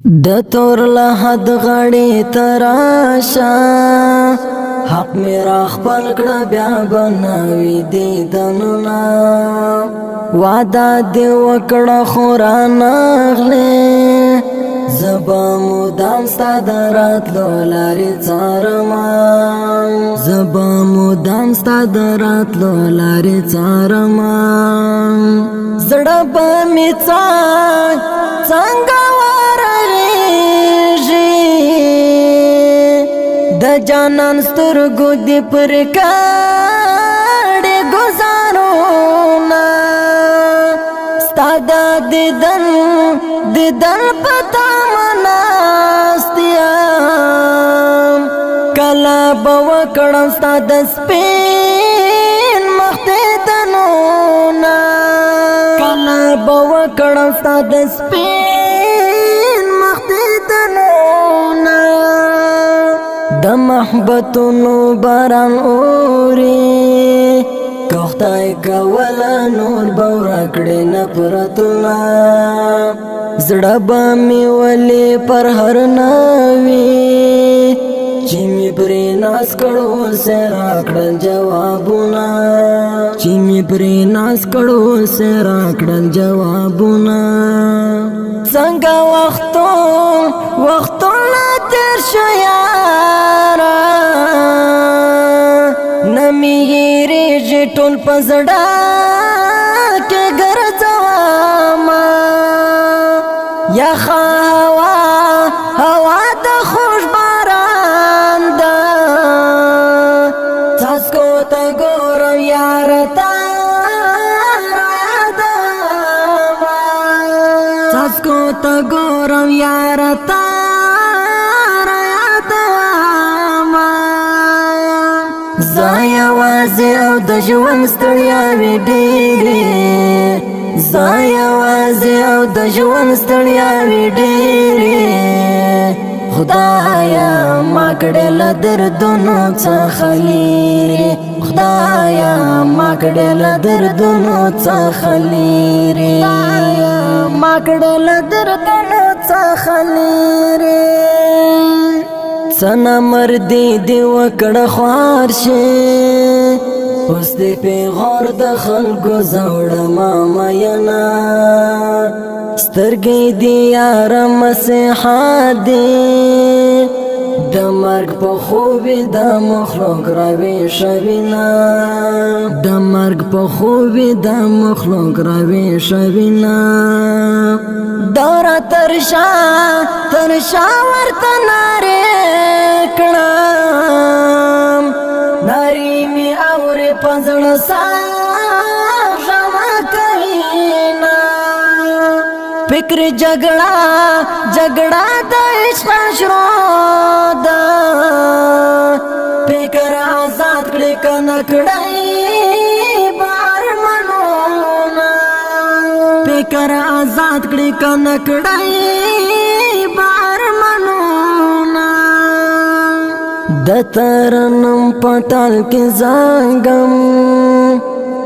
د تور لحد غړي تراشا حق میرا خپل کړه بیا بنوي دي دننا وعده دی وکړه خوران غله زبا مدام ستادرات لولاري څارما زبا مدام ستادرات لولاري څارما زړه په میڅا څنګه د جانان سترګو دی پر کاړې گزارونا ستاد دیدن پتا مناستیام کلا بوکړم ستاد سپین مختدنونا کلا بوکړم ستاد سپین مختدنونا د محبتونو باران اوري کوختای کولا نور بورا کړي نفرتونه زړه به می ولې پر هر نوي چې می پرې ناز کړو سره کړل جوابونه چې می پرې ناز کړو سره کړل جوابونه څنګه وختو تیر شو یارا نمی هیریږي ټول په زړه کې ګرځوما یا هوا د خوش باران ده څاسکو ته ګورم یار تا څاسکو ته ګورم یار تا زایا وازه او د ژوند ستړیاوې ډېرې زایا وازه او د ژوند ستړیاوې ډېرې خدایا ما کړې له دردونو څخه لرې خدایا ما کړې له دردونو څخه لرې ما کړې له دردونو څخه لرې سنا مردی دی وکړه خوار شي اوس دې په غور د خلکو زوړه ماما ینا سترګې دی یار مسیحا دی د مرګ په خوبې د مخلوق راوي شوینا د مرګ په خوبې د مخلوق راوي شوینا دورا ترشا ورته ناره کړم ناری می اورې پزړه سا شما کینا فکر جګړه د عشق شروع ده فکر آزاد کړي کنه کړای بار منونا فکر آزاد کړي کنه کړای بار منونا د ترنم پټال کې زنګم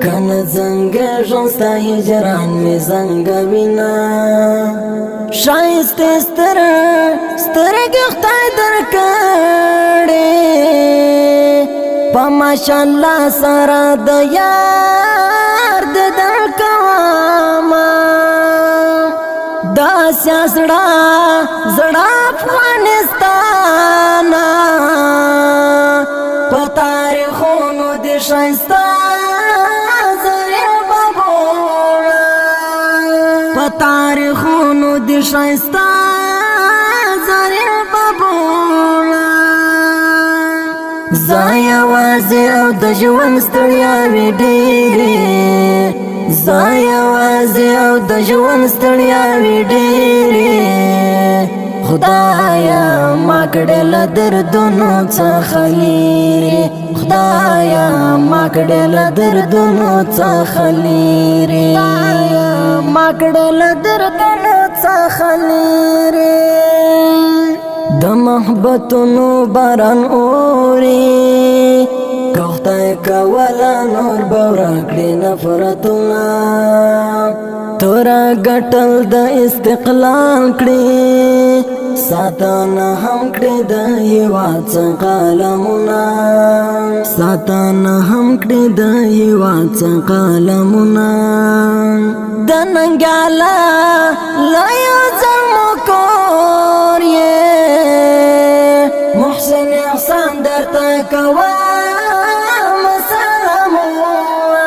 کنه زنګ ژوند هجران می زنګ وینا شایسته سترګې خدای درکړې په ماشاءالله سره د یار د درکوما دا زړه افغانستان په تاریخونو د شایسته تاریخونو د شایسته زری بابولا زایا وازه او د ژوند ستړیاوې ډېرې زایا وازه او د ژوند ستړیاوې ډېرې خدایا ما کړې له دردونو څخه لرې خدایا ما کړې له دردونو څخه لرې ما کړې له دردونو څخه لرې د محبتونو باران اوري کوختای کولا نور بورا کړې نفرتونه تورا ګټل د استقلال کړې ساتنه هم کړی د هیواد څخه قلمونه ساتنه هم کړی د هیواد څخه قلمونه د ننګاله لا یو ځل مو کور یې محسن احسان درته کوم سلامونه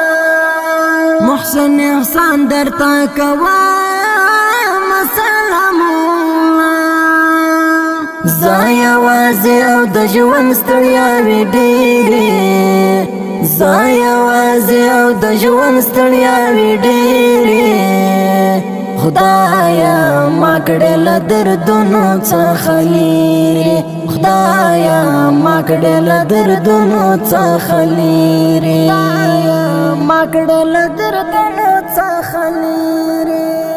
محسن احسان درته کوم سلامونه زه یوازې او د ژوند ستړیاوې ډېرې زه یوازې او د ژوند ستړیاوې ډېرې خدایا ما کړې له دردونو څخه لرې خدایا ما کړې له دردونو څخه لرې ما کړې له دردونو څخه لرې